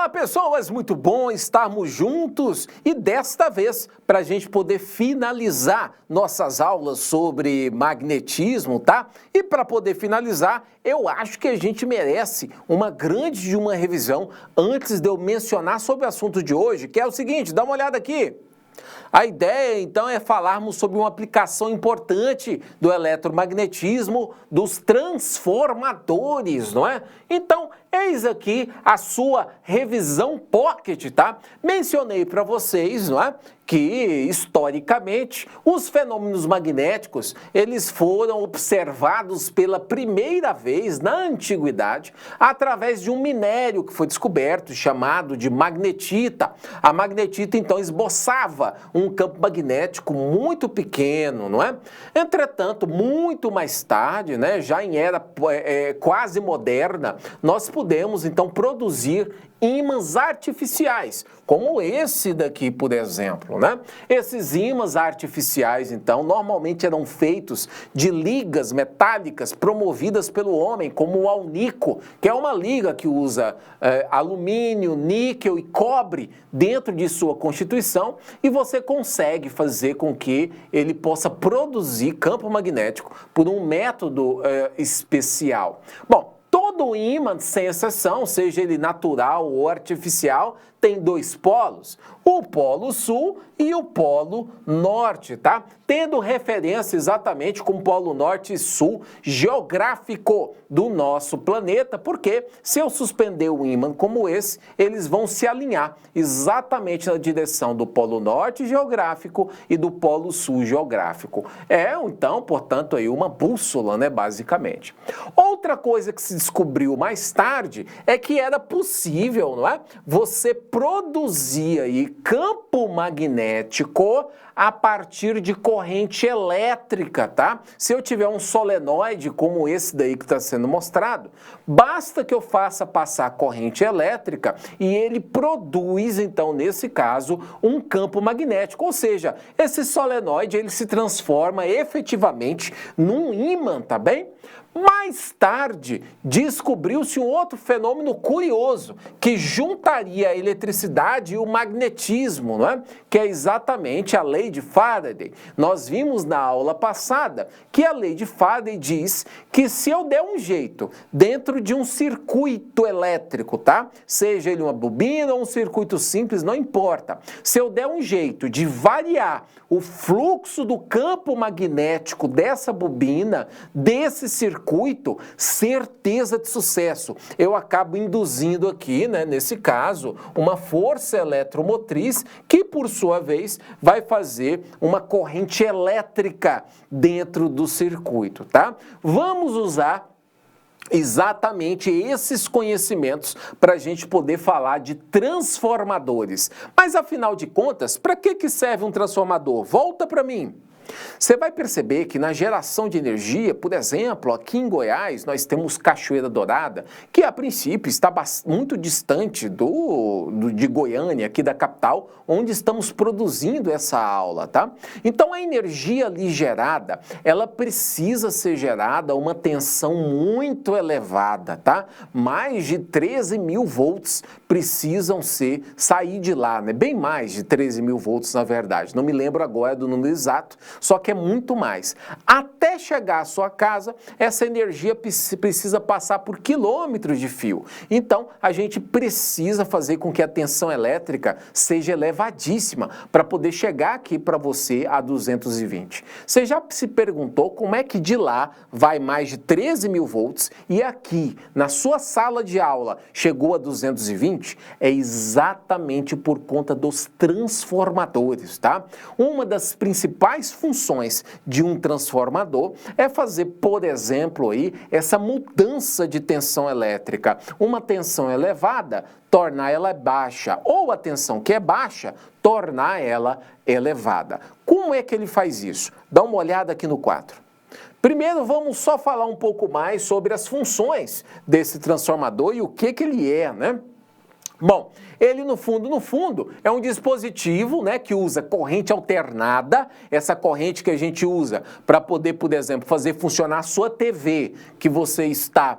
Olá, pessoas! Muito bom estarmos juntos e desta vez, para a gente poder finalizar nossas aulas sobre magnetismo, tá? E para poder finalizar, eu acho que a gente merece uma grande revisão antes de eu mencionar sobre o assunto de hoje, que é o seguinte, dá uma olhada aqui. A ideia, então, é falarmos sobre uma aplicação importante do eletromagnetismo, dos transformadores, não é? Então, eis aqui a sua revisão pocket, tá? Mencionei para vocês, não é? Que, historicamente, os fenômenos magnéticos, eles foram observados pela primeira vez na antiguidade através de um minério que foi descoberto, chamado de magnetita. A magnetita, então, esboçava um campo magnético muito pequeno, não é? Entretanto, muito mais tarde, né, já em era quase moderna, nós pudemos, então, produzir ímãs artificiais, como esse daqui, por exemplo, né? Esses ímãs artificiais, então, normalmente eram feitos de ligas metálicas promovidas pelo homem, como o alnico, que é uma liga que usa alumínio, níquel e cobre dentro de sua constituição, e você consegue fazer com que ele possa produzir campo magnético por um método especial. Bom, todo ímã, sem exceção, seja ele natural ou artificial, tem dois polos, o polo sul e o polo norte, tá? Tendo referência exatamente com o polo norte e sul geográfico do nosso planeta, porque se eu suspender um ímã como esse, eles vão se alinhar exatamente na direção do polo norte geográfico e do polo sul geográfico. Então, portanto, aí uma bússola, né, basicamente. Outra coisa que se descobriu mais tarde é que era possível, não é? Você produzir aí campo magnético a partir de corrente elétrica, tá? Se eu tiver um solenoide como esse daí que está sendo mostrado, basta que eu faça passar corrente elétrica e ele produz, então, nesse caso, um campo magnético. Ou seja, esse solenoide ele se transforma efetivamente num ímã, tá bem? Mais tarde, descobriu-se um outro fenômeno curioso que juntaria a eletricidade e o magnetismo, não é? Que é exatamente a lei de Faraday. Nós vimos na aula passada que a lei de Faraday diz que se eu der um jeito dentro de um circuito elétrico, tá? Seja ele uma bobina ou um circuito simples, não importa. Se eu der um jeito de variar o fluxo do campo magnético dessa bobina, desse circuito, certeza de sucesso. Eu acabo induzindo aqui, né, nesse caso, uma força eletromotriz que, por sua vez, vai fazer uma corrente elétrica dentro do circuito, tá? Vamos usar exatamente esses conhecimentos para a gente poder falar de transformadores. Mas, afinal de contas, para que serve um transformador? Volta para mim. Você vai perceber que na geração de energia, por exemplo, aqui em Goiás, nós temos Cachoeira Dourada, que a princípio está muito distante de Goiânia, aqui da capital, onde estamos produzindo essa aula, tá? Então a energia ali gerada, ela precisa ser gerada a uma tensão muito elevada, tá? Mais de 13 mil volts precisam sair de lá, né? Bem mais de 13 mil volts, na verdade. Não me lembro agora do número exato, só que é muito mais. Até chegar à sua casa, essa energia precisa passar por quilômetros de fio. Então, a gente precisa fazer com que a tensão elétrica seja elevadíssima para poder chegar aqui para você a 220. Você já se perguntou como é que de lá vai mais de 13 mil volts e aqui, na sua sala de aula, chegou a 220? É exatamente por conta dos transformadores, tá? Uma das principais funções de um transformador é fazer, por exemplo, aí, essa mudança de tensão elétrica. Uma tensão elevada, tornar ela baixa, ou a tensão que é baixa, tornar ela elevada. Como é que ele faz isso? Dá uma olhada aqui no quadro. Primeiro, vamos só falar um pouco mais sobre as funções desse transformador e o que ele é, né? Bom, ele no fundo, é um dispositivo, né, que usa corrente alternada, essa corrente que a gente usa para poder, por exemplo, fazer funcionar a sua TV, que você está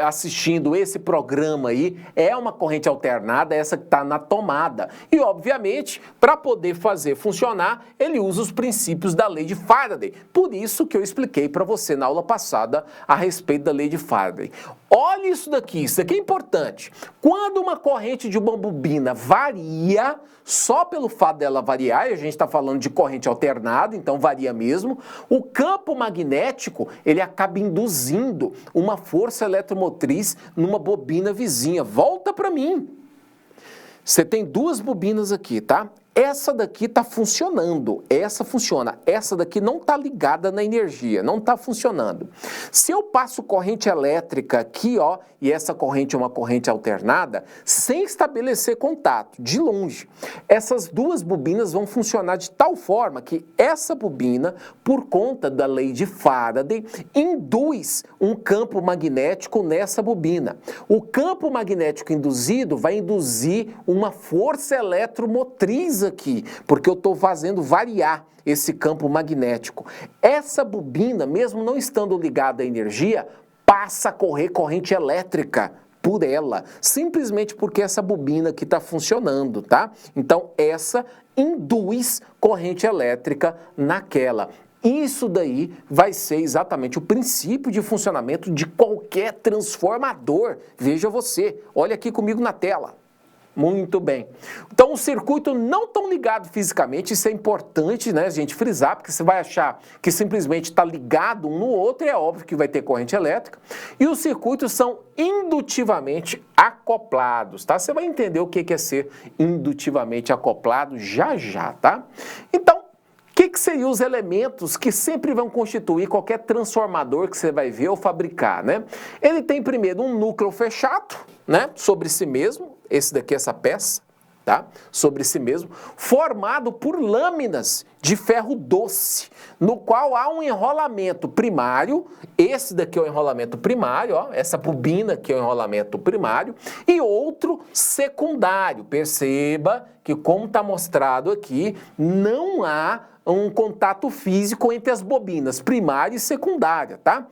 assistindo esse programa aí, é uma corrente alternada, essa que está na tomada. E, obviamente, para poder fazer funcionar, ele usa os princípios da lei de Faraday. Por isso que eu expliquei para você na aula passada a respeito da lei de Faraday. Olha isso daqui é importante. Quando uma corrente de uma bobina varia, só pelo fato dela variar, e a gente está falando de corrente alternada, então varia mesmo, o campo magnético, ele acaba induzindo uma força eletromotriz numa bobina vizinha. Volta para mim. Você tem duas bobinas aqui, tá? Essa daqui está funcionando, essa funciona, essa daqui não está ligada na energia, não está funcionando. Se eu passo corrente elétrica aqui, ó, e essa corrente é uma corrente alternada, sem estabelecer contato, de longe, essas duas bobinas vão funcionar de tal forma que essa bobina, por conta da lei de Faraday, induz um campo magnético nessa bobina. O campo magnético induzido vai induzir uma força eletromotriz aqui, porque eu estou fazendo variar esse campo magnético. Essa bobina, mesmo não estando ligada à energia, passa a correr corrente elétrica por ela, simplesmente porque essa bobina aqui está funcionando, tá? Então, essa induz corrente elétrica naquela. Isso daí vai ser exatamente o princípio de funcionamento de qualquer transformador. Veja você, olha aqui comigo na tela. Muito bem. Então, o circuito não tão ligado fisicamente, isso é importante, né, a gente frisar, porque você vai achar que simplesmente está ligado um no outro, e é óbvio que vai ter corrente elétrica. E os circuitos são indutivamente acoplados, tá? Você vai entender o que é ser indutivamente acoplado já já, tá? Então, o que seriam os elementos que sempre vão constituir qualquer transformador que você vai ver ou fabricar, né? Ele tem primeiro um núcleo fechado, né, sobre si mesmo, esse daqui, essa peça, tá? Sobre si mesmo, formado por lâminas de ferro doce, no qual há um enrolamento primário, esse daqui é o enrolamento primário, ó, essa bobina aqui é o enrolamento primário, e outro secundário. Perceba que, como está mostrado aqui, não há um contato físico entre as bobinas primária e secundária, tá?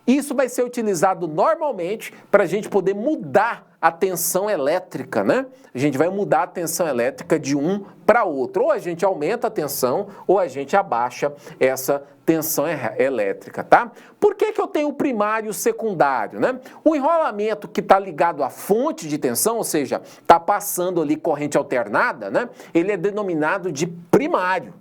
Isso vai ser utilizado normalmente para a gente poder mudar a tensão elétrica, né? A gente vai mudar a tensão elétrica de um para outro. Ou a gente aumenta a tensão, ou a gente abaixa essa tensão elétrica, tá? Por que eu tenho o primário e o secundário, né? O enrolamento que está ligado à fonte de tensão, ou seja, está passando ali corrente alternada, né? Ele é denominado de primário.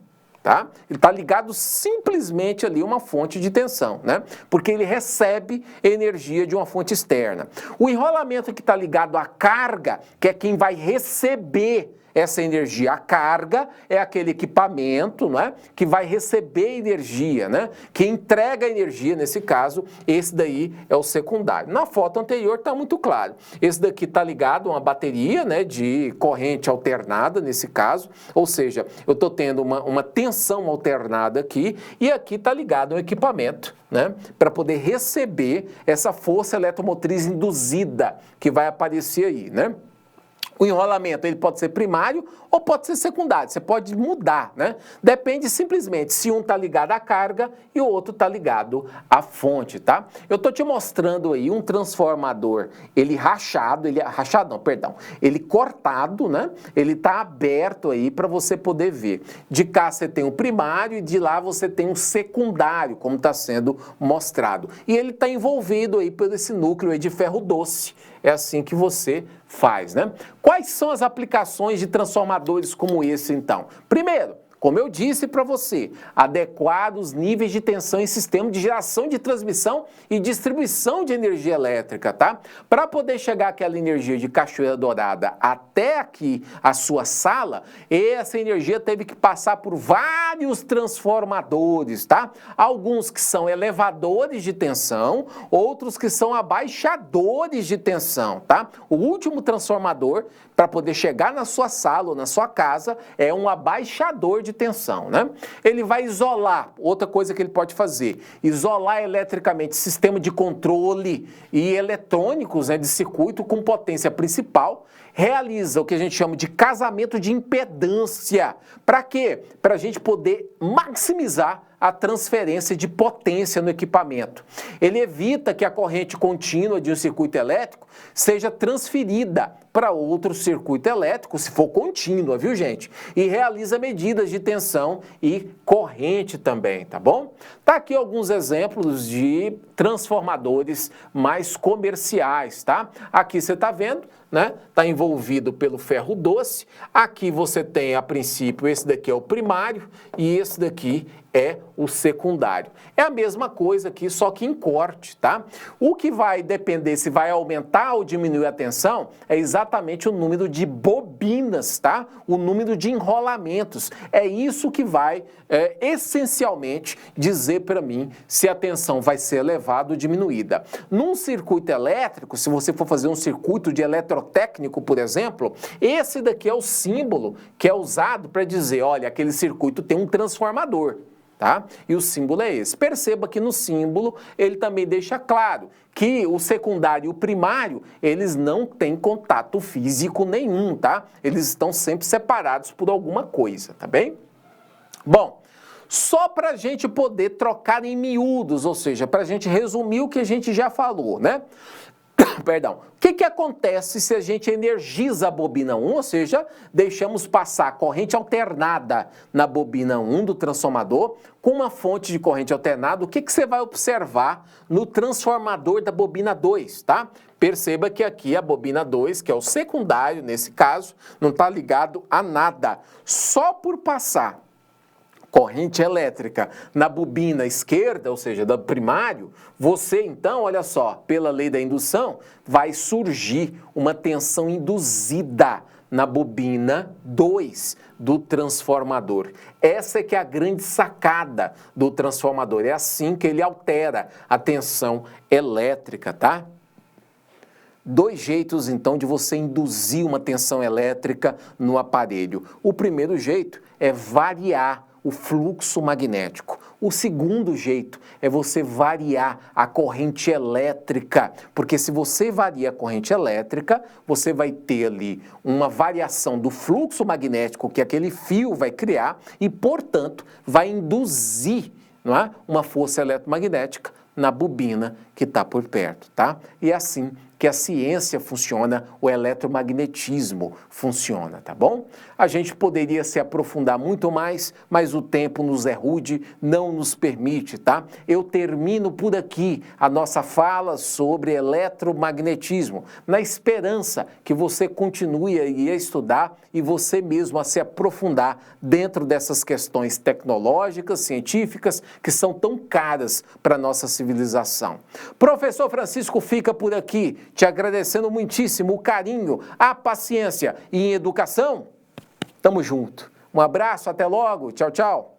Tá? Ele está ligado simplesmente ali a uma fonte de tensão, né? Porque ele recebe energia de uma fonte externa. O enrolamento que está ligado à carga, que é quem vai receber essa energia. A carga é aquele equipamento, né, que vai receber energia, né? Que entrega energia, nesse caso, esse daí é o secundário. Na foto anterior está muito claro. Esse daqui está ligado a uma bateria, né, de corrente alternada, nesse caso, ou seja, eu estou tendo uma tensão alternada aqui, e aqui está ligado ao equipamento, né, para poder receber essa força eletromotriz induzida que vai aparecer aí, né? O enrolamento, ele pode ser primário ou pode ser secundário, você pode mudar, né? Depende simplesmente se um está ligado à carga e o outro está ligado à fonte, tá? Eu estou te mostrando aí um transformador, ele ele cortado, né? Ele está aberto aí para você poder ver. De cá você tem o primário e de lá você tem o secundário, como está sendo mostrado. E ele está envolvido aí por esse núcleo aí de ferro doce. É assim que você faz, né? Quais são as aplicações de transformadores como esse, então? Primeiro, como eu disse para você, adequar os níveis de tensão em sistema de geração, de transmissão e distribuição de energia elétrica, tá? Para poder chegar aquela energia de Cachoeira Dourada até aqui, a sua sala, essa energia teve que passar por vários transformadores, tá? Alguns que são elevadores de tensão, outros que são abaixadores de tensão, tá? O último transformador, para poder chegar na sua sala ou na sua casa, é um abaixador de tensão, né? Ele vai isolar, outra coisa que ele pode fazer, isolar eletricamente sistema de controle e eletrônicos, né, de circuito com potência principal, realiza o que a gente chama de casamento de impedância. Para quê? Para a gente poder maximizar a transferência de potência no equipamento. Ele evita que a corrente contínua de um circuito elétrico seja transferida para outro circuito elétrico, se for contínua, viu, gente? E realiza medidas de tensão e corrente também, tá bom? Tá aqui alguns exemplos de transformadores mais comerciais, tá? Aqui você tá vendo, né? Tá envolvido pelo ferro doce. Aqui você tem, a princípio, esse daqui é o primário e esse daqui é o secundário. É a mesma coisa aqui, só que em corte, tá? O que vai depender se vai aumentar ou diminuir a tensão é exatamente o número de bobinas, tá? O número de enrolamentos. É isso que vai, essencialmente, dizer para mim se a tensão vai ser elevada ou diminuída. Num circuito elétrico, se você for fazer um circuito de eletrotécnico, por exemplo, esse daqui é o símbolo que é usado para dizer, olha, aquele circuito tem um transformador. Tá? E o símbolo é esse. Perceba que no símbolo ele também deixa claro que o secundário e o primário, eles não têm contato físico nenhum, tá? Eles estão sempre separados por alguma coisa, tá bem? Bom, só para a gente poder trocar em miúdos, ou seja, para a gente resumir o que a gente já falou, né? Perdão. O que acontece se a gente energiza a bobina 1, ou seja, deixamos passar corrente alternada na bobina 1 do transformador com uma fonte de corrente alternada? O que você vai observar no transformador da bobina 2, tá? Perceba que aqui a bobina 2, que é o secundário nesse caso, não está ligado a nada. Só por passar corrente elétrica na bobina esquerda, ou seja, do primário, você então, olha só, pela lei da indução, vai surgir uma tensão induzida na bobina 2 do transformador. Essa é que é a grande sacada do transformador. É assim que ele altera a tensão elétrica, tá? Dois jeitos, então, de você induzir uma tensão elétrica no aparelho. O primeiro jeito é variar o fluxo magnético. O segundo jeito é você variar a corrente elétrica, porque se você varia a corrente elétrica, você vai ter ali uma variação do fluxo magnético que aquele fio vai criar e, portanto, vai induzir, não é, uma força eletromagnética na bobina que está por perto, tá? E é assim que a ciência funciona, o eletromagnetismo funciona, tá bom? A gente poderia se aprofundar muito mais, mas o tempo nos é rude, não nos permite, tá? Eu termino por aqui a nossa fala sobre eletromagnetismo, na esperança que você continue aí a estudar e você mesmo a se aprofundar dentro dessas questões tecnológicas, científicas, que são tão caras para a nossa civilização. Professor Francisco fica por aqui, te agradecendo muitíssimo o carinho, a paciência e em educação. Tamo junto. Um abraço, até logo. Tchau, tchau.